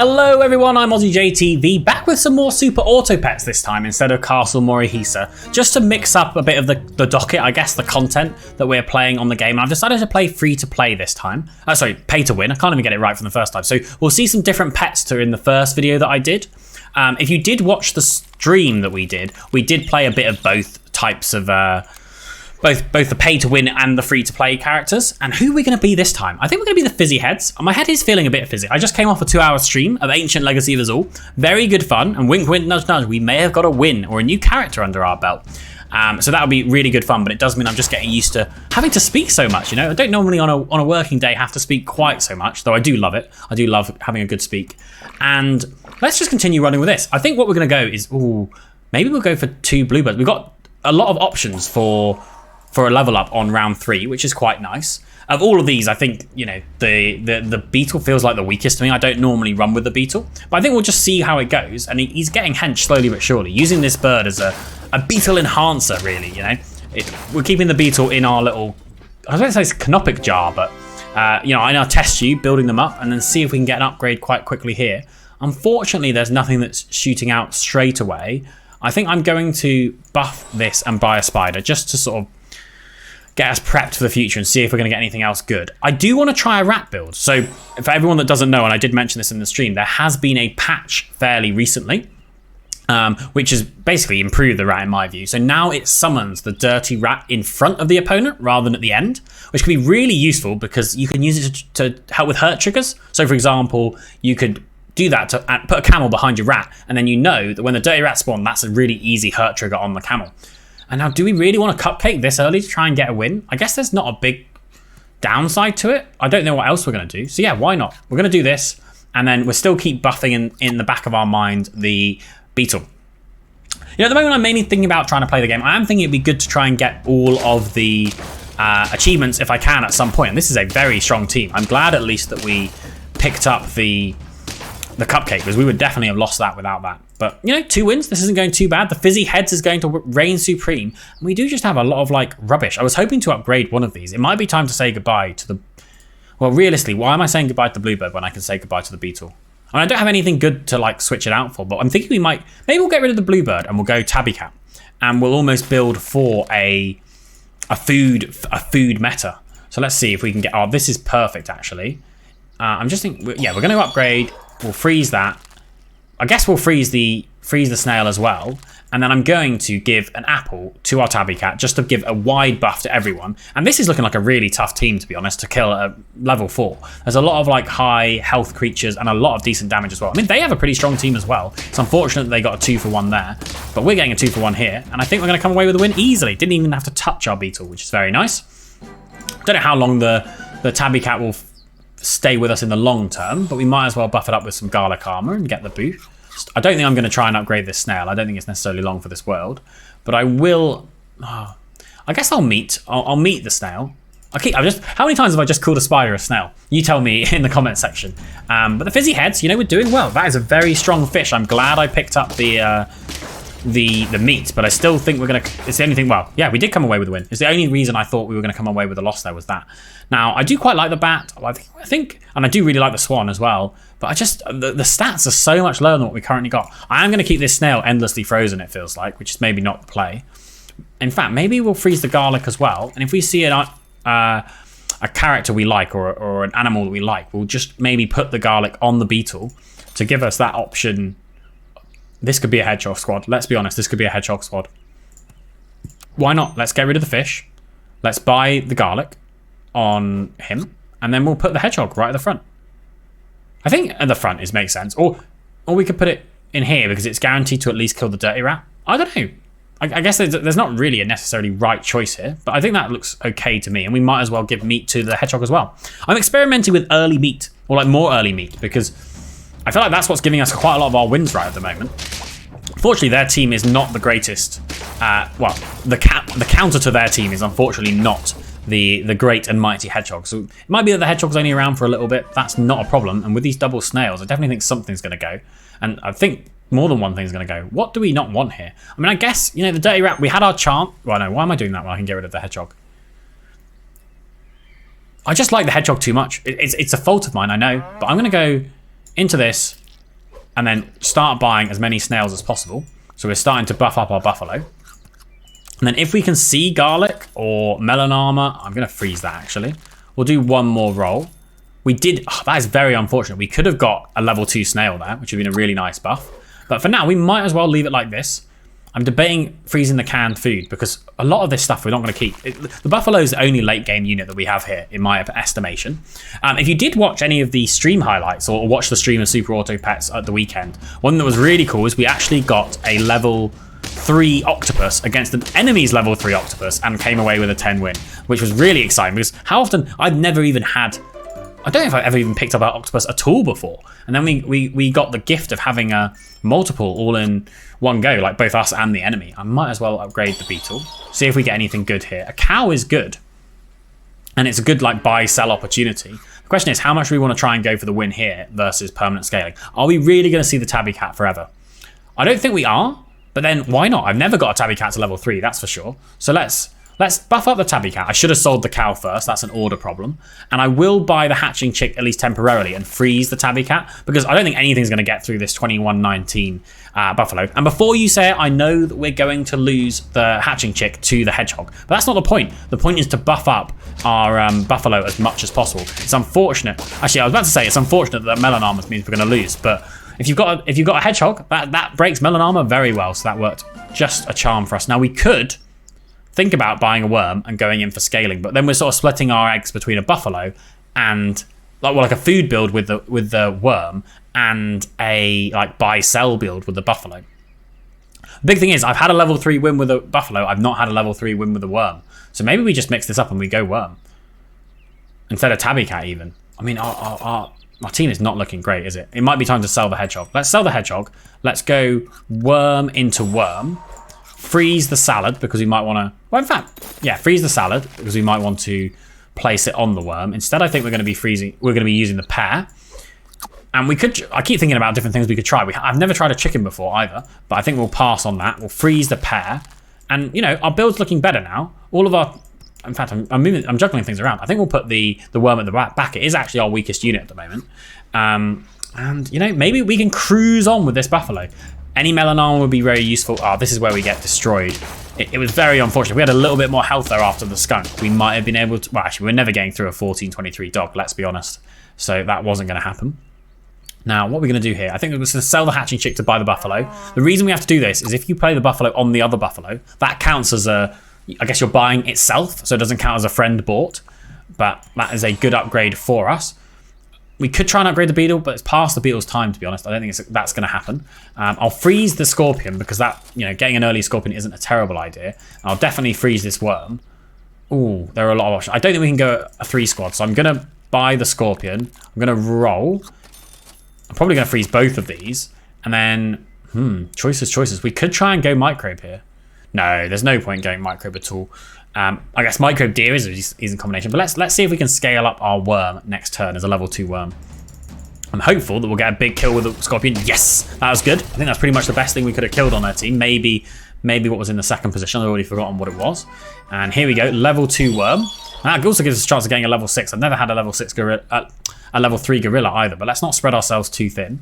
Hello everyone, I'm OzzyJtv, back with some more super auto pets this time instead of Castle Morihisa, just to mix up a bit of the docket, I guess, the content that we're playing on the game. And I've decided to play free to play this time. Sorry, pay to win. I can't even get it right from the first time. So we'll see some different pets to in the first video that I did. If you did watch the stream that we did play a bit of both types of both the pay to win and the free to play characters. And who are we going to be this time? I think we're going to be the fizzy heads. My head is feeling a bit fizzy. I just came off a 2-hour stream of Ancient Legacy of Azul. Very good fun, and wink wink nudge nudge, we may have got a win or a new character under our belt. So that'll be really good fun, but it does mean I'm just getting used to having to speak so much, you know? I don't normally on a working day have to speak quite so much, though I do love it. I do love having a good speak. And let's just continue running with this. I think what we're going to go is, maybe we'll go for 2 bluebirds. We've got a lot of options for a level up on round 3, which is quite nice. Of all of these, I think, you know, the beetle feels like the weakest to me. I don't normally run with the beetle, but I think we'll just see how it goes. And he's getting hench slowly but surely, using this bird as a beetle enhancer, really, you know. We're keeping the beetle in our little, I don't say it's a canopic jar, but, you know, in our test tube, building them up, and then see if we can get an upgrade quite quickly here. Unfortunately, there's nothing that's shooting out straight away. I think I'm going to buff this and buy a spider just to sort of get us prepped for the future and see if we're going to get anything else good. I do want to try a rat build. So for everyone that doesn't know, and I did mention this in the stream, there has been a patch fairly recently, which has basically improved the rat in my view. So now it summons the dirty rat in front of the opponent rather than at the end, which can be really useful because you can use it to help with hurt triggers. So for example, you could do that to put a camel behind your rat, and then you know that when the dirty rat spawn, that's a really easy hurt trigger on the camel. And now, do we really want to cupcake this early to try and get a win? I guess there's not a big downside to it. I don't know what else we're going to do. So yeah, why not? We're going to do this, and then we'll still keep buffing in the back of our mind the beetle. You know, at the moment I'm mainly thinking about trying to play the game. I am thinking it'd be good to try and get all of the achievements if I can at some point. And this is a very strong team. I'm glad at least that we picked up the cupcake, because we would definitely have lost that without that. But, you know, 2 wins, this isn't going too bad. The fizzy heads is going to reign supreme. And we do just have a lot of, like, rubbish. I was hoping to upgrade one of these. It might be time to say goodbye to the... Well, realistically, why am I saying goodbye to the bluebird when I can say goodbye to the beetle? I mean, I don't have anything good to, like, switch it out for, but I'm thinking we might... Maybe we'll get rid of the bluebird and we'll go tabby cat. And we'll almost build for a food meta. So let's see if we can get... Oh, this is perfect, actually. I'm just thinking... Yeah, we're going to upgrade... We'll freeze that. I guess we'll freeze the snail as well. And then I'm going to give an apple to our tabby cat just to give a wide buff to everyone. And this is looking like a really tough team, to be honest, to kill at level 4. There's a lot of like high health creatures and a lot of decent damage as well. I mean, they have a pretty strong team as well. It's unfortunate that they got a 2-for-1 there, but we're getting a 2-for-1 here. And I think we're going to come away with a win easily. Didn't even have to touch our beetle, which is very nice. Don't know how long the tabby cat will stay with us in the long term, but we might as well buff it up with some garlic armor and get the boost. I don't think I'm going to try and upgrade this snail. I don't think it's necessarily long for this world, but I will. I guess I'll meet the snail. How many times have I just called a spider a snail? You tell me in the comment section. But the fizzy heads, you know, we're doing well. That is a very strong fish. I'm glad I picked up the meat, but I still think we're gonna. It's the only thing. Well, yeah, we did come away with a win. It's the only reason I thought we were gonna come away with a loss there was that. Now I do quite like the bat. I think, and I do really like the swan as well. But I just the stats are so much lower than what we currently got. I am gonna keep this snail endlessly frozen. It feels like, which is maybe not the play. In fact, maybe we'll freeze the garlic as well. And if we see a character we like or an animal that we like, we'll just maybe put the garlic on the beetle to give us that option. This could be a hedgehog squad. Let's be honest, this could be a hedgehog squad. Why not? Let's get rid of the fish. Let's buy the garlic on him, and then we'll put the hedgehog right at the front. I think at the front makes sense. Or we could put it in here because it's guaranteed to at least kill the dirty rat. I don't know. I guess there's not really a necessarily right choice here, but I think that looks okay to me, and we might as well give meat to the hedgehog as well. I'm experimenting with early meat, or like more early meat, because I feel like that's what's giving us quite a lot of our wins right at the moment. Unfortunately, their team is not the greatest. Well, the counter to their team is unfortunately not the great and mighty hedgehog. So it might be that the hedgehog's only around for a little bit. That's not a problem. And with these double snails, I definitely think something's going to go. And I think more than one thing's going to go. What do we not want here? I mean, I guess, you know, the dirty rat, we had our chance. Well, no, why am I doing that when I can get rid of the hedgehog? I just like the hedgehog too much. It's a fault of mine, I know. But I'm going to go into this, and then start buying as many snails as possible. So we're starting to buff up our buffalo. And then if we can see garlic or melon armor, I'm going to freeze that actually. We'll do one more roll. We did, that is very unfortunate. We could have got a level 2 snail there, which would have been a really nice buff. But for now, we might as well leave it like this. I'm debating freezing the canned food because a lot of this stuff we're not going to keep. The buffalo is the only late game unit that we have here, in my estimation. If you did watch any of the stream highlights or watch the stream of Super Auto Pets at the weekend, one that was really cool is we actually got a level 3 octopus against an enemy's level 3 octopus and came away with a 10 win, which was really exciting because how often I'd never even had, I don't know if I've ever even picked up an octopus at all before. And then we got the gift of having a multiple all in one go, like both us and the enemy. I might as well upgrade the beetle, see if we get anything good here. A cow is good, and it's a good like buy sell opportunity. The question is how much we want to try and go for the win here versus permanent scaling. Are we really going to see the tabby cat forever? I don't think we are, but then why not? I've never got a tabby cat to level 3, that's for sure. So let's buff up the tabby cat. I should have sold the cow first. That's an order problem. And I will buy the hatching chick at least temporarily and freeze the tabby cat because I don't think anything's going to get through this 2119 buffalo. And before you say it, I know that we're going to lose the hatching chick to the hedgehog. But that's not the point. The point is to buff up our buffalo as much as possible. It's unfortunate. Actually, I was about to say it's unfortunate that melon armor means we're going to lose. But if you've got a hedgehog, that breaks melon armor very well. So that worked just a charm for us. Now we could think about buying a worm and going in for scaling, but then we're sort of splitting our eggs between a buffalo and like a food build with the worm and a like buy sell build with the buffalo. The big thing is I've had a level 3 win with a buffalo. I've not had a level 3 win with a worm. So maybe we just mix this up and we go worm instead of tabby cat even. I mean our team is not looking great, is it? It might be time to sell the hedgehog. Let's sell the hedgehog. Let's go worm into worm. Freeze the salad because we might want to, well in fact, yeah, freeze the salad because we might want to place it on the worm. Instead, I think we're going to be using the pear. And I keep thinking about different things we could try. I've never tried a chicken before either, but I think we'll pass on that. We'll freeze the pear. And you know, our build's looking better now. All of our, in fact, I'm juggling things around. I think we'll put the worm at the back. It is actually our weakest unit at the moment. And you know, maybe we can cruise on with this buffalo. Any melon armor would be very useful. Oh, this is where we get destroyed. It was very unfortunate. We had a little bit more health there after the skunk. We might have been able to, well actually we're never getting through a 1423 dog, let's be honest. So that wasn't going to happen. Now what we're going to do here, I think we're going to sell the hatching chick to buy the buffalo. The reason we have to do this is if you play the buffalo on the other buffalo, that counts as I guess you're buying itself, so it doesn't count as a friend bought. But that is a good upgrade for us. We could try and upgrade the beetle, but it's past the beetle's time, to be honest. I don't think that's going to happen. I'll freeze the scorpion because getting an early scorpion isn't a terrible idea. I'll definitely freeze this worm. Ooh, there are a lot of options. I don't think we can go a 3 squad, so I'm going to buy the scorpion. I'm going to roll. I'm probably going to freeze both of these. And then, choices. We could try and go microbe here. No, there's no point going microbe at all. I guess microbe deer is a decent combination, but let's see if we can scale up our worm next turn as a level 2 worm. I'm hopeful that we'll get a big kill with the scorpion. Yes, that was good. I think that's pretty much the best thing we could have killed on our team. Maybe what was in the second position. I've already forgotten what it was. And here we go, level 2 worm. And that also gives us a chance of getting a level 6. I've never had a level 6 gorilla, a level 3 gorilla either, but let's not spread ourselves too thin.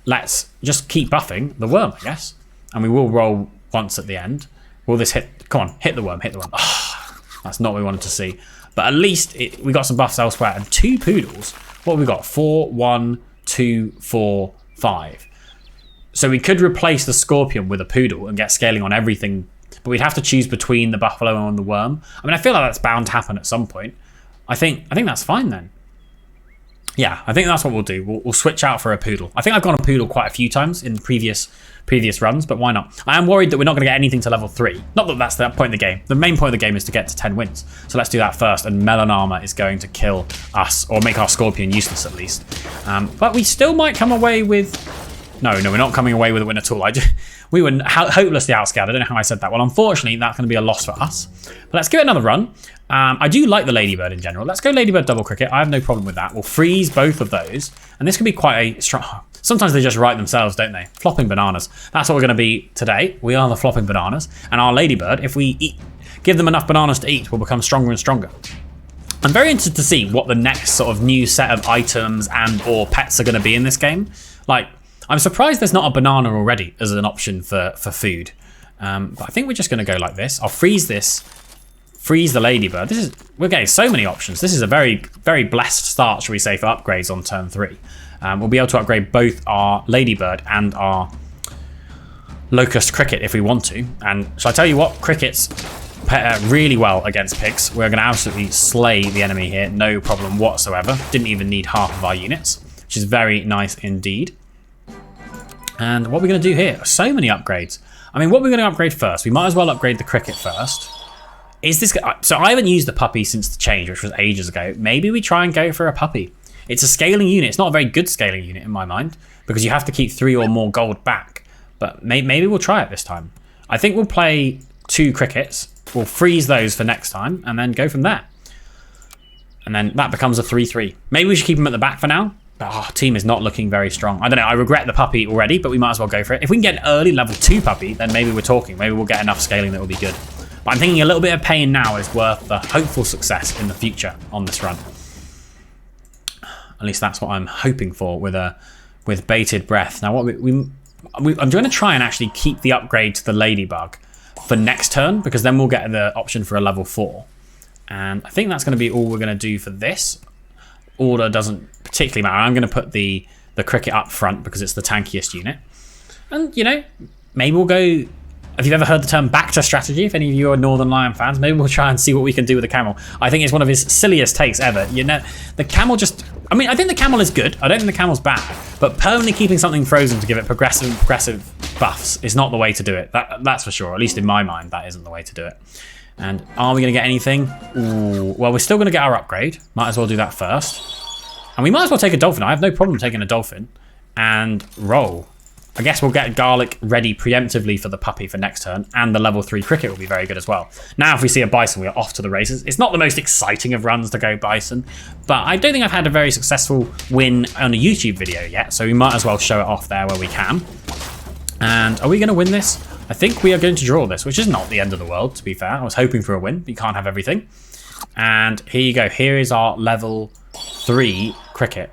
Let's just keep buffing the worm, I guess. And we will roll once at the end. Will this hit? Come on, hit the worm, hit the worm. Oh, that's not what we wanted to see. But at least we got some buffs elsewhere. And 2 poodles. What have we got? 4, 1, 2, 4, 5. So we could replace the scorpion with a poodle and get scaling on everything. But we'd have to choose between the buffalo and the worm. I mean, I feel like that's bound to happen at some point. I think that's fine then. Yeah, I think that's what we'll do. We'll switch out for a poodle. I think I've gone a poodle quite a few times in previous runs, but why not? I am worried that we're not going to get anything to level 3. Not that that's the point of the game. The main point of the game is to get to 10 wins. So let's do that first, and melon armor is going to kill us, or make our scorpion useless at least. But we still might come away with... No, we're not coming away with a win at all. We were hopelessly outscaled. I don't know how I said that. Well, unfortunately, that's going to be a loss for us. But let's give it another run. I do like the ladybird in general. Let's go ladybird double cricket. I have no problem with that. We'll freeze both of those. And this can be quite a strong... Sometimes they just write themselves, don't they? Flopping bananas. That's what we're going to be today. We are the flopping bananas. And our ladybird, if we give them enough bananas to eat, will become stronger and stronger. I'm very interested to see what the next sort of new set of items and or pets are going to be in this game. Like, I'm surprised there's not a banana already as an option for food. But I think we're just going to go like this. I'll freeze this. Freeze the ladybird. We're getting so many options. This is a very, very blessed start, shall we say, for upgrades on turn 3. We'll be able to upgrade both our ladybird and our locust cricket if we want to. And shall I tell you what? Crickets pair really well against pigs. We're going to absolutely slay the enemy here. No problem whatsoever. Didn't even need half of our units, which is very nice indeed. And what we're going to do here, so many upgrades. I mean, what we're going to upgrade first, we might as well upgrade the cricket first. So I haven't used the puppy since the change, which was ages ago. Maybe we try and go for a puppy. It's a scaling unit. It's not a very good scaling unit in my mind, because you have to keep 3 or more gold back. But maybe we'll try it this time. I think we'll play 2 crickets. We'll freeze those for next time and then go from there. And then that becomes a 3-3. Maybe we should keep them at the back for now. But our team is not looking very strong. I don't know. I regret the puppy already, but we might as well go for it. If we can get an early level 2 puppy, then maybe we're talking. Maybe we'll get enough scaling that will be good. But I'm thinking a little bit of pain now is worth the hopeful success in the future on this run. At least that's what I'm hoping for with bated breath. Now, I'm going to try and actually keep the upgrade to the ladybug for next turn, because then we'll get the option for a level 4. And I think that's going to be all we're going to do for this. Order doesn't particularly matter. I'm going to put the cricket up front because it's the tankiest unit. And, you know, maybe we'll go... Have you ever heard the term back-to strategy? If any of you are Northern Lion fans, maybe we'll try and see what we can do with the camel. I think it's one of his silliest takes ever. You know, the camel just... I mean, I think the camel is good. I don't think the camel's bad. But permanently keeping something frozen to give it progressive buffs is not the way to do it. That's for sure. At least in my mind, that isn't the way to do it. And are we going to get anything? Ooh, well, we're still going to get our upgrade. Might as well do that first. And we might as well take a dolphin. I have no problem taking a dolphin. And roll. I guess we'll get garlic ready preemptively for the puppy for next turn. And the level 3 cricket will be very good as well. Now, if we see a bison, we are off to the races. It's not the most exciting of runs to go bison. But I don't think I've had a very successful win on a YouTube video yet. So we might as well show it off there where we can. And are we going to win this? I think we are going to draw this, which is not the end of the world, to be fair. I was hoping for a win, but you can't have everything. And here you go. Here is our level 3 cricket.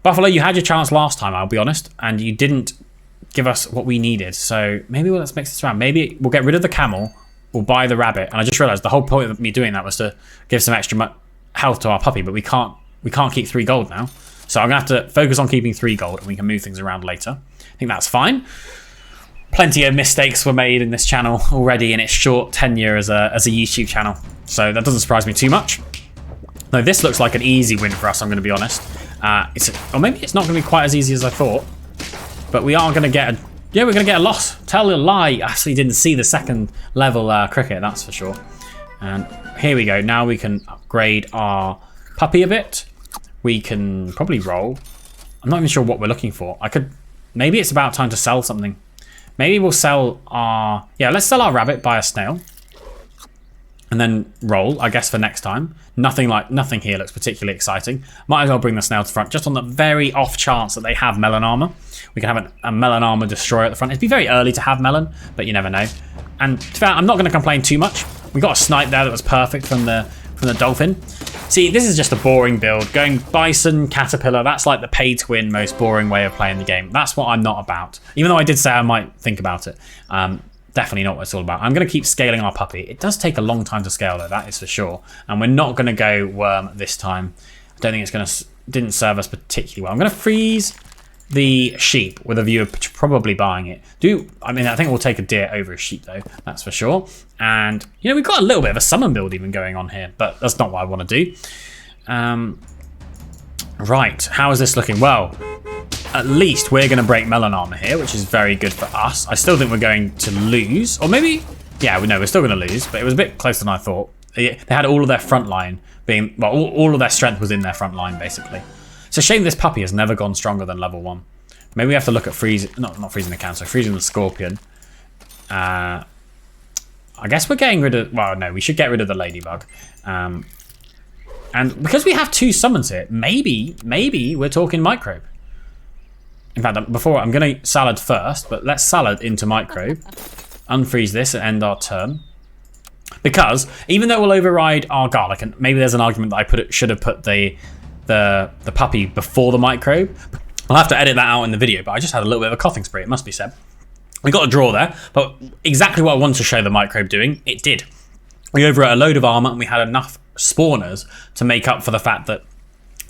Buffalo, you had your chance last time, I'll be honest, and you didn't give us what we needed. So maybe let's mix this around. Maybe we'll get rid of the camel, we'll buy the rabbit. And I just realized the whole point of me doing that was to give some extra health to our puppy, but we can't keep 3 gold now. So I'm going to have to focus on keeping 3 gold, and we can move things around later. I think that's fine. Plenty of mistakes were made in this channel already in its short tenure as a YouTube channel. So that doesn't surprise me too much. No, this looks like an easy win for us, I'm going to be honest. Or maybe it's not going to be quite as easy as I thought. But we are going to get we're going to get a loss. Tell a lie. I actually didn't see the second level cricket, that's for sure. And here we go. Now we can upgrade our puppy a bit. We can probably roll. I'm not even sure what we're looking for. Maybe it's about time to sell something. Maybe we'll sell our... Yeah, let's sell our rabbit, buy a snail. And then roll, I guess, for next time. Nothing here looks particularly exciting. Might as well bring the snail to the front, just on the very off chance that they have melon armor. We can have a melon armor destroyer at the front. It'd be very early to have melon, but you never know. And to be fair, I'm not going to complain too much. We got a snipe there that was perfect from the dolphin. See, this is just a boring build. Going bison, caterpillar, that's like the pay-to-win most boring way of playing the game. That's what I'm not about. Even though I did say I might think about it. Definitely not what it's all about. I'm going to keep scaling our puppy. It does take a long time to scale though, that is for sure. And we're not going to go worm this time. I don't think didn't serve us particularly well. I'm going to freeze the sheep with a view of probably buying it. I think we'll take a deer over a sheep though, that's for sure. And you know, we've got a little bit of a summon build even going on here, but that's not what I want to do. Right, how is this looking? Well, at least we're going to break melon armor here, which is very good for us. I still think we're going to lose, or maybe, yeah, we know we're still going to lose, but it was a bit closer than I thought. They had all of their front line being, well, all of their strength was in their front line basically. It's a shame this puppy has never gone stronger than level 1. Maybe we have to look at freezing, not freezing the cancer, freezing the scorpion. I guess we're getting rid of, well, no, we should get rid of the ladybug. And because we have 2 summons here, maybe we're talking microbe. In fact, before, I'm going to salad first, but let's salad into microbe. Unfreeze this and end our turn. Because even though we'll override our garlic, and maybe there's an argument that I should have put the puppy before the microbe, I'll have to edit that out in the video, but I just had a little bit of a coughing spree, it must be said. We got a draw there, but exactly what I wanted to show the microbe doing, it did. We overwrote a load of armor and we had enough spawners to make up for the fact that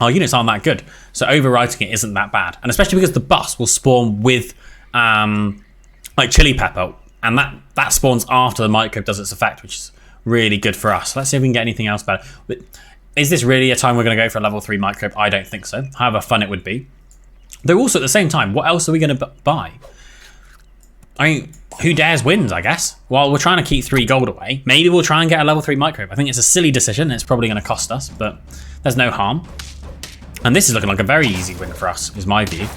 our units aren't that good. So overwriting it isn't that bad. And especially because the bus will spawn with like chili pepper, and that spawns after the microbe does its effect, which is really good for us. Let's see if we can get anything else better. Is this really a time we're going to go for a level 3 microbe? I don't think so. However fun it would be. Though also at the same time, what else are we going to buy? I mean, who dares wins, I guess. While we're trying to keep 3 gold away, maybe we'll try and get a level 3 microbe. I think it's a silly decision. It's probably going to cost us, but there's no harm. And this is looking like a very easy win for us, is my view.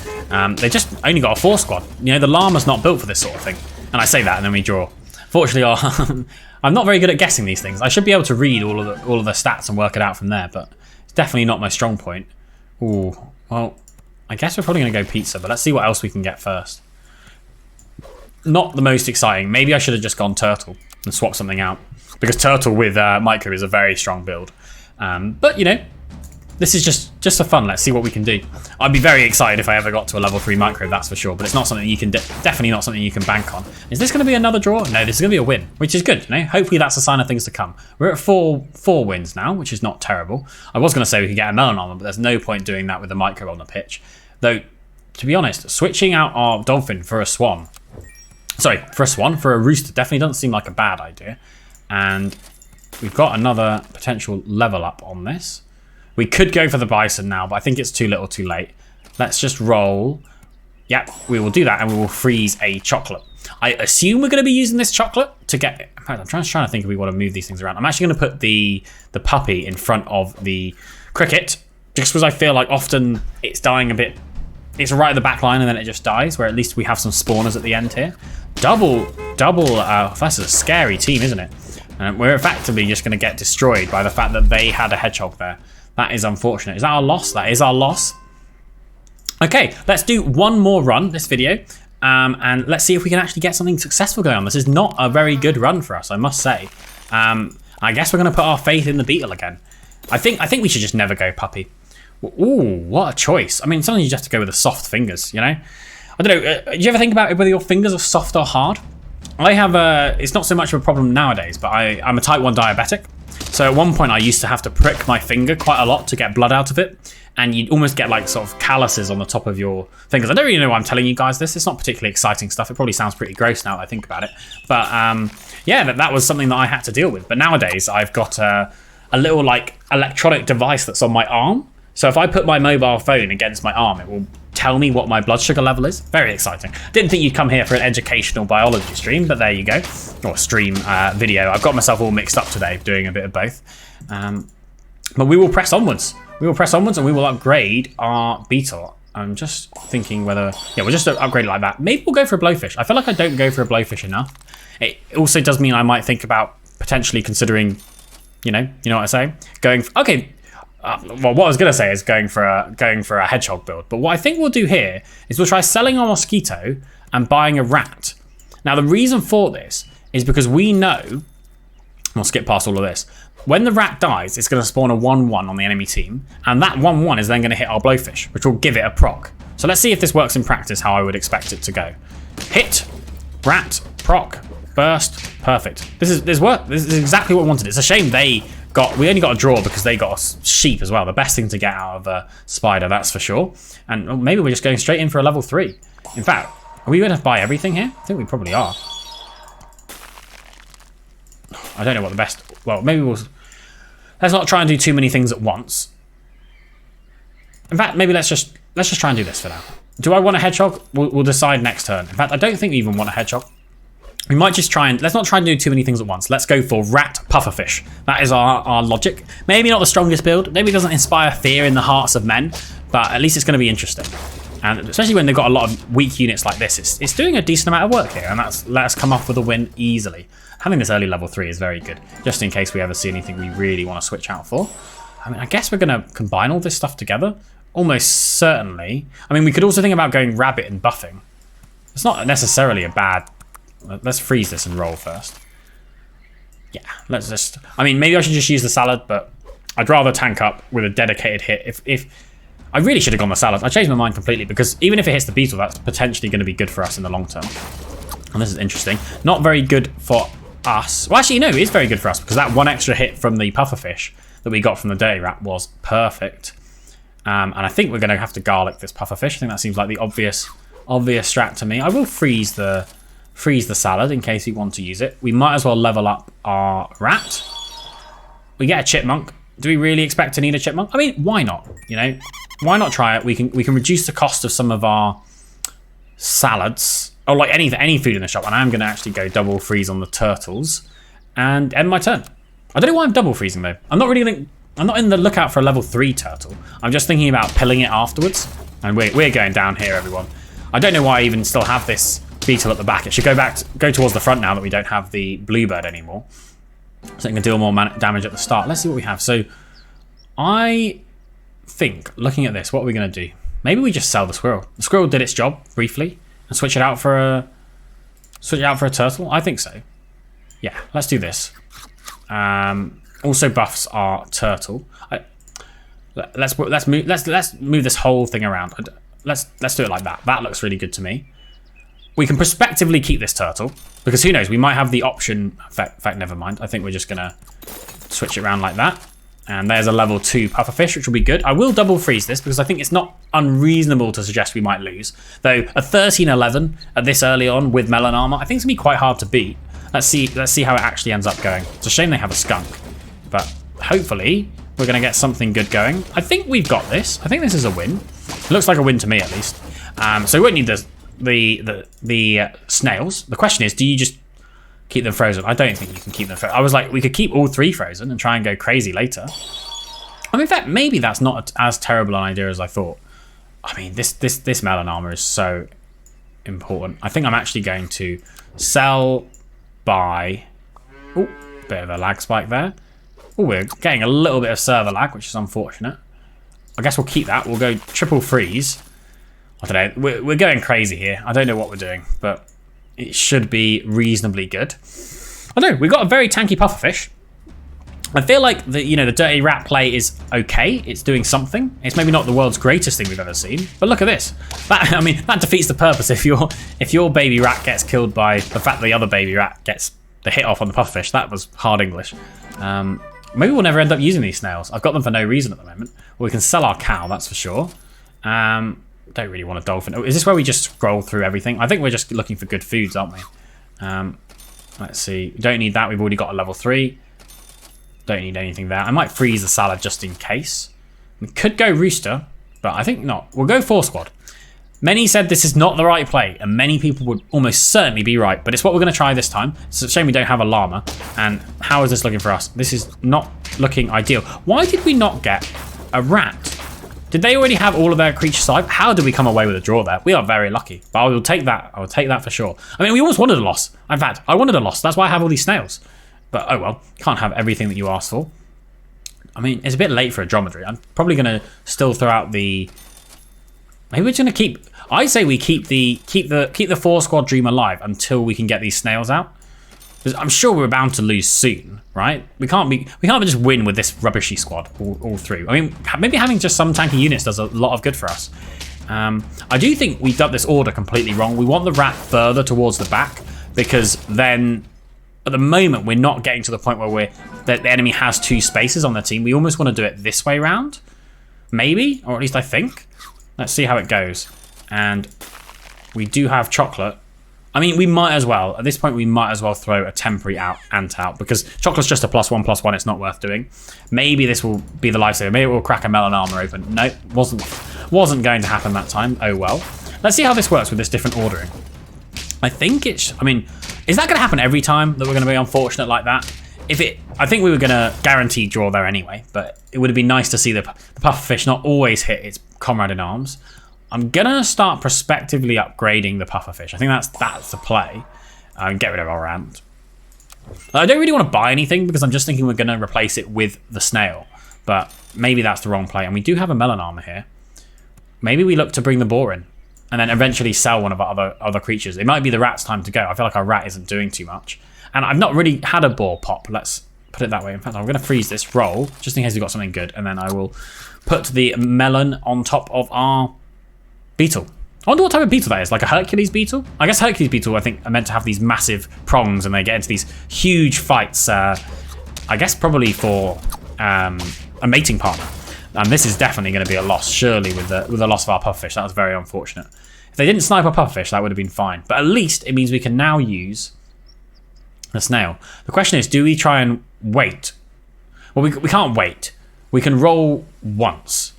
They just only got a 4 squad. You know, the llama's not built for this sort of thing. And I say that and then we draw. Fortunately, I'm not very good at guessing these things. I should be able to read all of the stats and work it out from there, but it's definitely not my strong point. Ooh, well, I guess we're probably going to go pizza, but let's see what else we can get first. Not the most exciting. Maybe I should have just gone turtle and swapped something out, because turtle with micro is a very strong build. But you know, this is just for fun. Let's see what we can do. I'd be very excited if I ever got to a level 3 micro, that's for sure, but it's not something you can definitely not something you can bank on. Is this going to be another draw? No, this is going to be a win, which is good. You know, hopefully that's a sign of things to come. We're at four wins now, which is not terrible. I was going to say we could get a melon on them, but there's no point doing that with the micro on the pitch. Though, to be honest, switching out our dolphin for a swan, for a rooster definitely doesn't seem like a bad idea. And we've got another potential level up on this. We could go for the bison now, but I think it's too little too late. Let's just roll. Yep, we will do that and we will freeze a chocolate. I assume we're going to be using this chocolate to get... In fact, I'm trying to think if we want to move these things around. I'm actually going to put the puppy in front of the cricket, just because I feel like often it's dying a bit... It's right at the back line and then it just dies, where at least we have some spawners at the end here. Double, that's a scary team, isn't it? We're effectively just going to get destroyed by the fact that they had a hedgehog there. That is unfortunate. Is that our loss? That is our loss. Okay, let's do one more run this video, and let's see if we can actually get something successful going on. This is not a very good run for us, I must say. I guess we're going to put our faith in the beetle again. I think we should just never go puppy. Ooh, what a choice. I mean, sometimes you just have to go with the soft fingers, you know? I don't know, do you ever think about whether your fingers are soft or hard? I have it's not so much of a problem nowadays, but I'm a type 1 diabetic. So at one point I used to have to prick my finger quite a lot to get blood out of it. And you'd almost get like sort of calluses on the top of your fingers. I don't really know why I'm telling you guys this. It's not particularly exciting stuff. It probably sounds pretty gross now that I think about it. But yeah, that was something that I had to deal with. But nowadays I've got a little like electronic device that's on my arm. So if I put my mobile phone against my arm, it will tell me what my blood sugar level is. Very exciting. Didn't think you'd come here for an educational biology stream, but there you go. Or stream video. I've got myself all mixed up today, doing a bit of both. But we will press onwards. We will press onwards and we will upgrade our beetle. I'm just thinking whether... Yeah, we'll just upgrade it like that. Maybe we'll go for a blowfish. I feel like I don't go for a blowfish enough. It also does mean I might think about potentially considering, you know what I say? Going for... Okay. Well, what I was going to say is going for a hedgehog build. But what I think we'll do here is we'll try selling our mosquito and buying a rat. Now, the reason for this is because we know... We'll skip past all of this. When the rat dies, it's going to spawn a 1-1 on the enemy team. And that 1-1 is then going to hit our blowfish, which will give it a proc. So let's see if this works in practice how I would expect it to go. Hit, rat, proc, burst, perfect. This is exactly what I wanted. It's a shame we only got a draw because they got a sheep as well. The best thing to get out of a spider, that's for sure. And maybe we're just going straight in for a level 3. In fact, are we going to buy everything here? I think we probably are. I don't know what the best... Well, maybe let's not try and do too many things at once. In fact, maybe let's just try and do this for now. Do I want a hedgehog? We'll decide next turn. In fact, I don't think we even want a hedgehog. We might just let's not try and do too many things at once. Let's go for rat pufferfish. That is our logic. Maybe not the strongest build. Maybe it doesn't inspire fear in the hearts of men, but at least it's going to be interesting. And especially when they've got a lot of weak units like this, it's doing a decent amount of work here, and that's let us come off with a win easily. Having this early level 3 is very good, just in case we ever see anything we really want to switch out for. I mean, I guess we're going to combine all this stuff together. Almost certainly. I mean, we could also think about going rabbit and buffing. It's not necessarily a bad... Let's freeze this and roll first. Yeah, let's just... I mean, maybe I should just use the salad, but I'd rather tank up with a dedicated hit. I really should have gone the salad. I changed my mind completely because even if it hits the beetle, that's potentially going to be good for us in the long term. And this is interesting. Not very good for us. Well, actually, no, it is very good for us because that one extra hit from the pufferfish that we got from the dirty rat was perfect. And I think we're going to have to garlic this pufferfish. I think that seems like the obvious strat to me. I will freeze the salad in case we want to use it. We might as well level up our rat. We get a chipmunk. Do we really expect to need a chipmunk? I mean, why not? You know, why not try it? We can reduce the cost of some of our salads, or like any food in the shop. And I am going to actually go double freeze on the turtles and end my turn. I don't know why I'm double freezing though. I'm not in the lookout for a level 3 turtle. I'm just thinking about pilling it afterwards. And we're going down here, everyone. I don't know why I even still have this beetle at the back. It should go towards the front now that we don't have the bluebird anymore. So it can deal more damage at the start. Let's see what we have. So I think, looking at this, what are we going to do? Maybe we just sell the squirrel. The squirrel did its job briefly and switch it out for a turtle. I think so. Yeah, let's do this. Also buffs our turtle. Let's move this whole thing around. Let's do it like that. That looks really good to me. We can prospectively keep this turtle because who knows? We might have the option. In fact, never mind. I think we're just gonna switch it around like that. And there's a level 2 pufferfish, which will be good. I will double freeze this because I think it's not unreasonable to suggest we might lose. Though a 13-11 at this early on with melon armor, I think it's gonna be quite hard to beat. Let's see how it actually ends up going. It's a shame they have a skunk, but hopefully we're gonna get something good going. I think we've got this. I think this is a win. It looks like a win to me at least. So we won't need the snails. The question is, do you just keep them frozen? I don't think you can keep them frozen. I was like, we could keep all 3 frozen and try and go crazy later. I mean, in fact, maybe that's not as terrible an idea as I thought. I mean, this melon armor is so important. I think I'm actually going to sell by... Oh, bit of a lag spike there. Oh, we're getting a little bit of server lag, which is unfortunate. I guess we'll keep that. We'll go triple freeze. I don't know. We're going crazy here. I don't know what we're doing, but it should be reasonably good. I don't know. We've got a very tanky pufferfish. I feel like the dirty rat play is okay. It's doing something. It's maybe not the world's greatest thing we've ever seen, but look at this. That defeats the purpose. If your baby rat gets killed by the fact that the other baby rat gets the hit off on the pufferfish, that was hard English. Maybe we'll never end up using these snails. I've got them for no reason at the moment. Well, we can sell our cow, that's for sure. Don't really want a dolphin. Oh, is this where we just scroll through everything? I think we're just looking for good foods, aren't we? Let's see. We don't need that. We've already got a level 3. Don't need anything there. I might freeze the salad just in case. We could go rooster, but I think not. We'll go 4 squad. Many said this is not the right play, and many people would almost certainly be right, but it's what we're going to try this time. It's a shame we don't have a llama, and how is this looking for us? This is not looking ideal. Why did we not get a rat? Did they already have all of their creatures alive? How did we come away with a draw there? We are very lucky, but I will take that. I will take that for sure. I mean, we almost wanted a loss. In fact, I wanted a loss. That's why I have all these snails. But oh well, can't have everything that you asked for. I mean, it's a bit late for a dromedary. I'm probably going to still throw out the... Maybe we're going to keep... I say we keep the 4 squad dream alive until we can get these snails out. Because I'm sure we're bound to lose soon, right? We can't just win with this rubbishy squad all through. I mean, maybe having just some tanky units does a lot of good for us. I do think we've done this order completely wrong. We want the rat further towards the back because then at the moment we're not getting to the point where the enemy has 2 spaces on their team. We almost want to do it this way round, maybe, or at least I think. Let's see how it goes. And we do have chocolate. I mean, we might as well, at this point, we might as well throw a temporary ant out because chocolate's just a +1/+1. It's not worth doing. Maybe this will be the lifesaver. Maybe it will crack a melon armor open. No, wasn't going to happen that time. Oh well. Let's see how this works with this different ordering. I think I mean, is that going to happen every time that we're going to be unfortunate like that? I think we were going to guarantee draw there anyway, but it would have been nice to see the pufferfish not always hit its comrade in arms. I'm going to start prospectively upgrading the pufferfish. I think that's the play. Get rid of our ant. I don't really want to buy anything because I'm just thinking we're going to replace it with the snail. But maybe that's the wrong play. And we do have a melon armor here. Maybe we look to bring the boar in and then eventually sell one of our other creatures. It might be the rat's time to go. I feel like our rat isn't doing too much. And I've not really had a boar pop. Let's put it that way. In fact, I'm going to freeze this roll just in case we've got something good, and then I will put the melon on top of our beetle. I wonder what type of beetle that is, like a Hercules beetle? I guess Hercules beetle, I think, are meant to have these massive prongs and they get into these huge fights, I guess probably for a mating partner. And this is definitely going to be a loss, surely, with the loss of our pufferfish. That was very unfortunate. If they didn't snipe our pufferfish, that would have been fine. But at least it means we can now use the snail. The question is, do we try and wait? Well, we can't wait. We can roll once.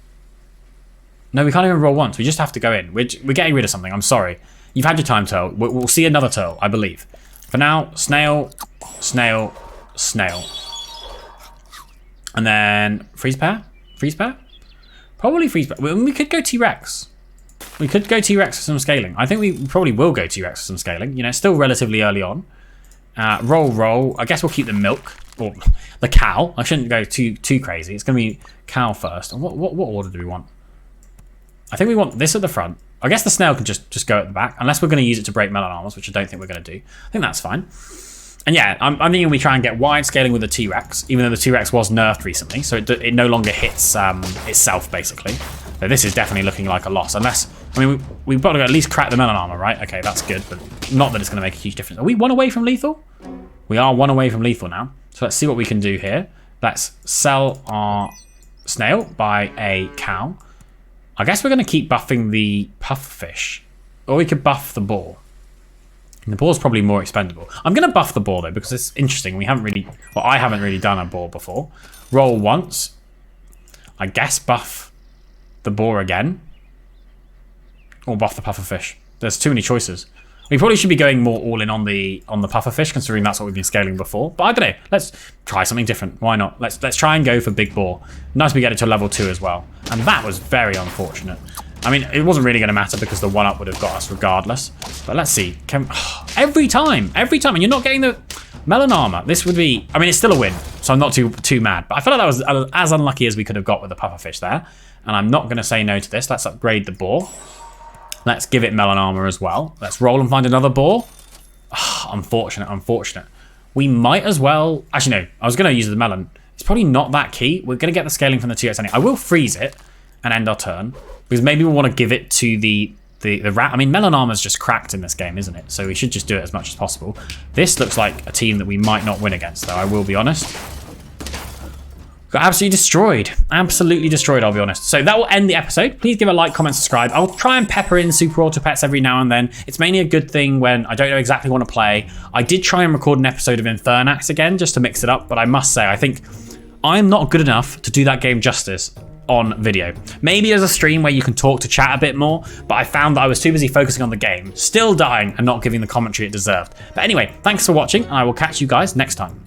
No, we can't even roll once. We just have to go in. We're getting rid of something. I'm sorry. You've had your time, turtle. We'll see another turtle, I believe. For now, snail, snail, snail. And then freeze pair? Freeze pair? Probably freeze pair. We could go T-Rex. We could go T-Rex for some scaling. I think we probably will go T-Rex for some scaling. You know, it's still relatively early on. Roll. I guess we'll keep the milk. Or the cow. I shouldn't go too crazy. It's going to be cow first. And what order do we want? I think we want this at the front. I guess the snail can just go at the back. Unless we're going to use it to break melon armors, which I don't think we're going to do. I think that's fine. And yeah, I'm thinking we try and get wide scaling with the T-Rex, even though the T-Rex was nerfed recently, so it no longer hits itself, basically. So this is definitely looking like a loss, unless, I mean, we've got to at least crack the melon armor, right? Okay, that's good, but not that it's going to make a huge difference. Are we one away from lethal? We are one away from lethal now. So let's see what we can do here. Let's sell our snail by a cow. I guess we're going to keep buffing the pufferfish, or we could buff the boar. And the boar's probably more expendable. I'm going to buff the boar though, because it's interesting. I haven't really done a boar before. Roll once. I guess buff the boar again. Or buff the pufferfish. There's too many choices. We probably should be going more all in on the pufferfish, considering that's what we've been scaling before. But I don't know. Let's try something different. Why not? Let's try and go for big boar. Nice we get it to level 2 as well. And that was very unfortunate. I mean, it wasn't really going to matter because the 1-up would have got us regardless. But let's see. Every time. And you're not getting the melon armor. This would be, I mean, it's still a win, so I'm not too mad. But I feel like that was as unlucky as we could have got with the pufferfish there. And I'm not going to say no to this. Let's upgrade the boar. Let's give it melon armor as well. Let's roll and find another boar. Unfortunate. We might as well, actually no, I was going to use the melon. It's probably not that key. We're going to get the scaling from the T-Rex anyway. I will freeze it and end our turn, because maybe we want to give it to the rat. I mean, melon armor's just cracked in this game, isn't it? So we should just do it as much as possible. This looks like a team that we might not win against, though, I will be honest. Got absolutely destroyed, I'll be honest. So that will end the episode. Please give a like, comment, subscribe. I'll try and pepper in super auto pets every now and then. It's mainly a good thing when I don't know exactly what to play. I did try and record an episode of Infernax again, just to mix it up, but I must say, I think I'm not good enough to do that game justice on video. Maybe as a stream where you can talk to chat a bit more, but I found that I was too busy focusing on the game, still dying and not giving the commentary it deserved. But anyway, thanks for watching, and I will catch you guys next time.